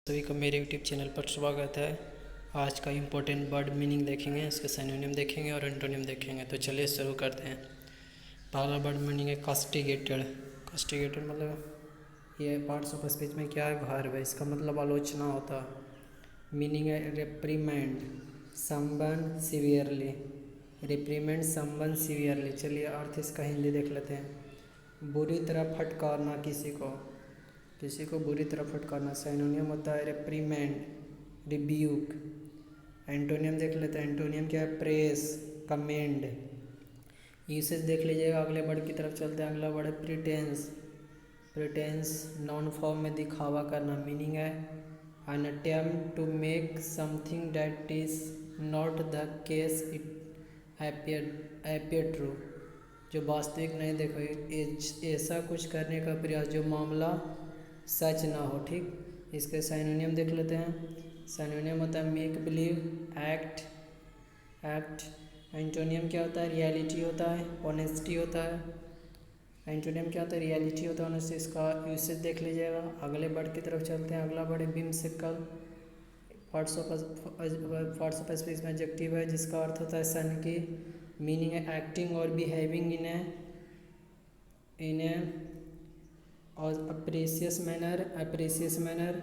सभी को मेरे यूट्यूब चैनल पर स्वागत है। आज का इम्पोर्टेंट वर्ड मीनिंग देखेंगे, इसके सिनोनिम देखेंगे और एंटोनिम देखेंगे। तो चलिए शुरू करते हैं। पहला वर्ड मीनिंग है कास्टिगेटेड। कास्टिगेटेड मतलब ये पार्ट्स ऑफ स्पीच में क्या है, वर्ब है। इसका मतलब आलोचना होता है। मीनिंग है reprimand someone severely. Reprimand someone severely. चलिए अर्थ इसका हिंदी देख लेते हैं। बुरी तरह फटकारना किसी को बुरी तरह फटकारना। सिनोनियम होता है रिप्रीमेंड, रिब्यूक। एंटोनियम देख लेते हैं। एंटोनियम क्या है, प्रेस, कमेंड। यूसेज देख लीजिएगा। अगले वर्ड की तरफ चलते हैं। अगला वर्ड है प्रिटेंस। प्रिटेंस नाउन फॉर्म में दिखावा करना। मीनिंग है an attempt to make something that is not the case it appear true. जो वास्तविक नहीं, देखो ऐसा कुछ करने का प्रयास जो मामला सच ना हो। ठीक, इसके साइनोनियम देख लेते हैं। साइनोनियम होता है मेक बिलीव, एक्ट। एंटोनियम क्या होता है, रियलिटी होता है, ऑनेस्टी होता है। एंटोनियम क्या होता है, रियलिटी होता है, ऑनेस्टी। इसका यूसेज देख लीजिएगा। अगले वर्ड की तरफ चलते हैं। अगला वर्ड है बिम्सिकल। पार्ट्स ऑफ स्पीच में एडजेक्टिव है जिसका अर्थ होता है सन की। मीनिंग है एक्टिंग और बिहेविंग इन ए और अप्रीसियस मैनर।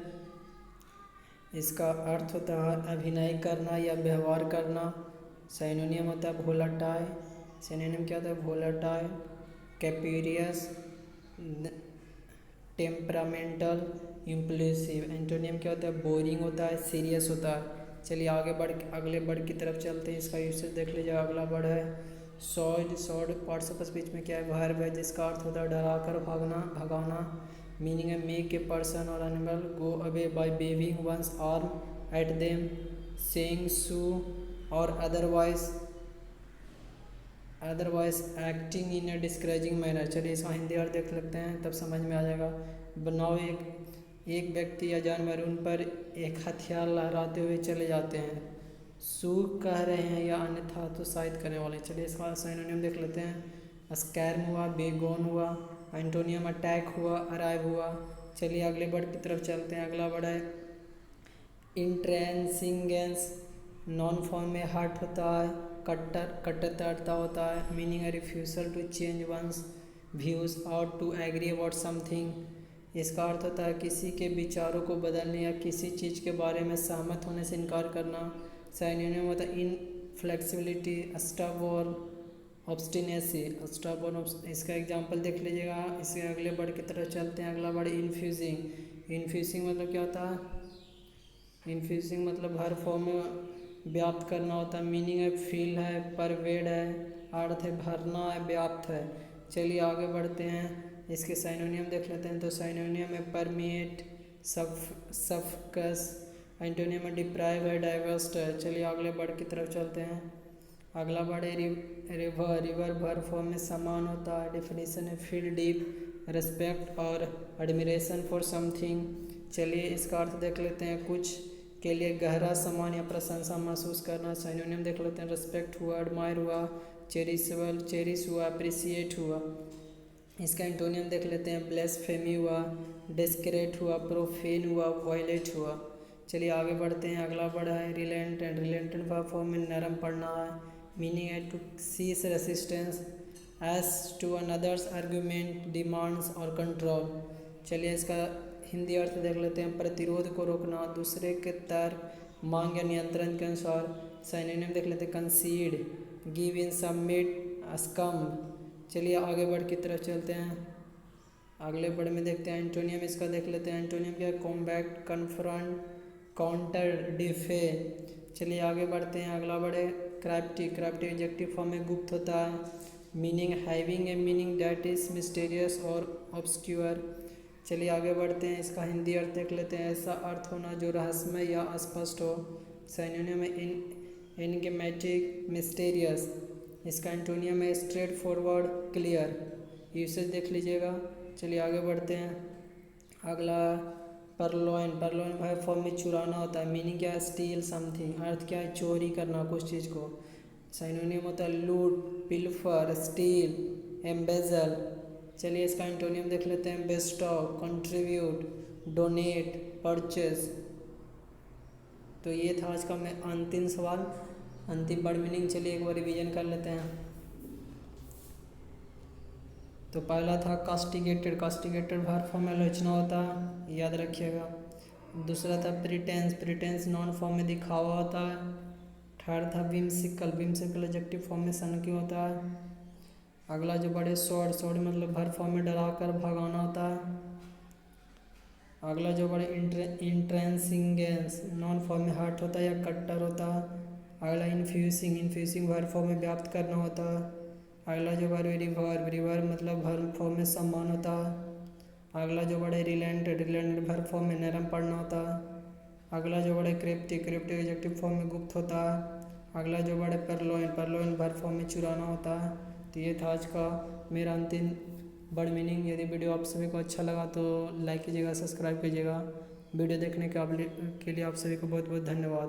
इसका अर्थ होता है अभिनय करना या व्यवहार करना। सिनोनियम होता है वोलेटाइल। सिनोनियम क्या होता है, वोलेटाइल, कैप्रियस, टेम्परामेंटल, इम्पल्सिव। एंटोनियम क्या होता है, बोरिंग होता है, सीरियस होता है। चलिए अगले वर्ड की तरफ चलते हैं। इसका यूसेज देख लीजिए। अगला वर्ड है सॉर्ड। पार्ट्स ऑफ स्पीच में क्या है, वर्ब है जिसका अर्थ होता है डराकर भगाना। मीनिंग है make a person or animal go away by waving one's arm at them, saying shoo or otherwise acting in a discouraging manner. चलिए इसका हिंदी अर्थ देख लेते हैं, तब समझ में आ जाएगा। बनाओ एक व्यक्ति या जानवर उन पर एक हथियार लहराते हुए चले जाते हैं। सू कह रहे हैं या अन्यथा हतोत्साहित करने वाले। चलिए इसका सिनोनियम देख लेते हैं। स्कैर्म हुआ, बेगोन हुआ। एंटोनियम अटैक हुआ, अराइव हुआ। चलिए अगले वर्ड की तरफ चलते हैं। अगला वर्ड है इंट्रेंसिंगेंस। नॉन फॉर्म में हर्ट होता है, कट्टरता होता है। मीनिंग है refusal to change ones views और टू एग्री अबाउट समथिंग। इसका अर्थ होता है किसी के विचारों को बदलने या किसी चीज़ के बारे में सहमत होने से इनकार करना। सिनोनियम होता है इनफ्लेक्सिबिलिटी, स्टबॉर्न, ऑब्स्टिनेसी। इसका एग्जांपल देख लीजिएगा। इसके अगले वर्ड की तरफ चलते हैं। अगला वर्ड इन्फ्यूजिंग। इन्फ्यूजिंग मतलब क्या होता है, इन्फ्यूजिंग मतलब हर फॉर्म में व्याप्त करना होता है। मीनिंग है फील है, परवेड है, अर्थ है भरना है, व्याप्त है। चलिए आगे बढ़ते हैं। इसके साइनोनियम देख लेते हैं। तो साइनोनियम है परमिएट, सफकस। एंटोनियम में डिप्राइव है, डाइवर्स्ट है। चलिए अगले वर्ड की तरफ चलते हैं। अगला वर्ड है रिवर वर्ब फॉर्म में समान होता है। डेफिनेशन है फील डीप रिस्पेक्ट और एडमिरेशन फॉर समथिंग। चलिए इसका अर्थ देख लेते हैं। कुछ के लिए गहरा सम्मान या प्रशंसा महसूस करना। सिनोनियम देख लेते हैं। रिस्पेक्ट हुआ, एडमायर हुआ, चेरिश हुआ, अप्रिसिएट हुआ। इसका एंटोनियम देख लेते हैं। ब्लेस्फेमी हुआ, डिस्क्रेट हुआ, प्रोफेन हुआ, वायलेट हुआ। चलिए आगे बढ़ते हैं। अगला वर्ड है रिलेंटेंट। रिलेंटेंट वर्ब फॉर्म में नरम पड़ना है। मीनिंग है to cease resistance as to another's argument, demands और कंट्रोल। चलिए इसका हिंदी अर्थ देख लेते हैं। प्रतिरोध को रोकना, दूसरे के तर्क, मांग या नियंत्रण के अनुसार। सिनोनियम देख लेते हैं। Concede, give in, submit, succumb. चलिए आगे वर्ड की तरफ चलते हैं। अगले वर्ड में देखते हैं एंटोनियम। इसका देख लेते हैं। एंटोनियम क्या है, कॉम्बैक्ट, कन्फ्रंट, काउंटर, डिफे। चलिए आगे बढ़ते हैं। अगला वर्ड है क्राफ्टी। क्राफ्टी एडजेक्टिव फॉर्म में गुप्त होता है। Meaning having a meaning that is mysterious और ऑब्सक्योर। चलिए आगे बढ़ते हैं। इसका हिंदी अर्थ देख लेते हैं। ऐसा अर्थ होना जो रहस्यमय या अस्पष्ट हो। सिनोनियम में एनिग्मेटिक, मिस्टीरियस। इसका एंटोनियम है स्ट्रेट फॉरवर्ड, क्लियर। यूसेज देख लीजिएगा। चलिए आगे बढ़ते हैं। अगला परलॉइन वर्ब फॉर्म में चुराना होता है। मीनिंग क्या है, स्टील समथिंग। अर्थ क्या है, चोरी करना कुछ चीज़ को। सिनोनियम होता है लूट, पिल्फर, स्टील, एम्बेजल। चलिए इसका एंटोनियम देख लेते हैं। Bairstow, contribute, donate, purchase. तो ये था आज का मैं अंतिम सवाल, अंतिम वर्ड मीनिंग। चलिए एक बार रिवीजन कर लेते हैं। तो पहला था कास्टिगेटेड, कास्टिगेटेड वर्ब फॉर्म में आलोचना होता है, याद रखिएगा। दूसरा था प्रिटेंस, प्रिटेंस नॉन फॉर्म में दिखावा होता है। थर्ड था विम्सिकल, विम्सिकल एडजेक्टिव फॉर्म में सन क्यों होता है। अगला जो बड़े शॉर्ट, शॉर्ट मतलब वर्ब फॉर्म में डरा कर भगाना होता है। अगला जो बड़े इंट्रेंसिंगेंस नॉन फॉर्म में हर्ट होता है या कट्टर होता है। अगला इन्फ्यूसिंग, इन्फ्यूसिंग वर्ब फॉर्म में व्याप्त करना होता है। अगला जो वर्ब रिवर्ब, रिवर्ब मतलब वर्ब फॉर्म में सम्मान होता है। अगला जो बड़े रिलेंटेड, रिलेंटेड वर्ब फॉर्म में नरम पड़ना होता है। अगला जो बड़े क्रिप्टिक, क्रिप्टिक एडजेक्टिव फॉर्म में गुप्त होता है। अगला जो बड़े परलोइन, परलोइन वर्ब फॉर्म में चुराना होता है। तो ये था आज का मेरा अंतिम वर्ड मीनिंग। यदि वीडियो आप सभी को अच्छा लगा तो लाइक कीजिएगा, सब्सक्राइब कीजिएगा। वीडियो देखने के लिए आप सभी को बहुत बहुत धन्यवाद।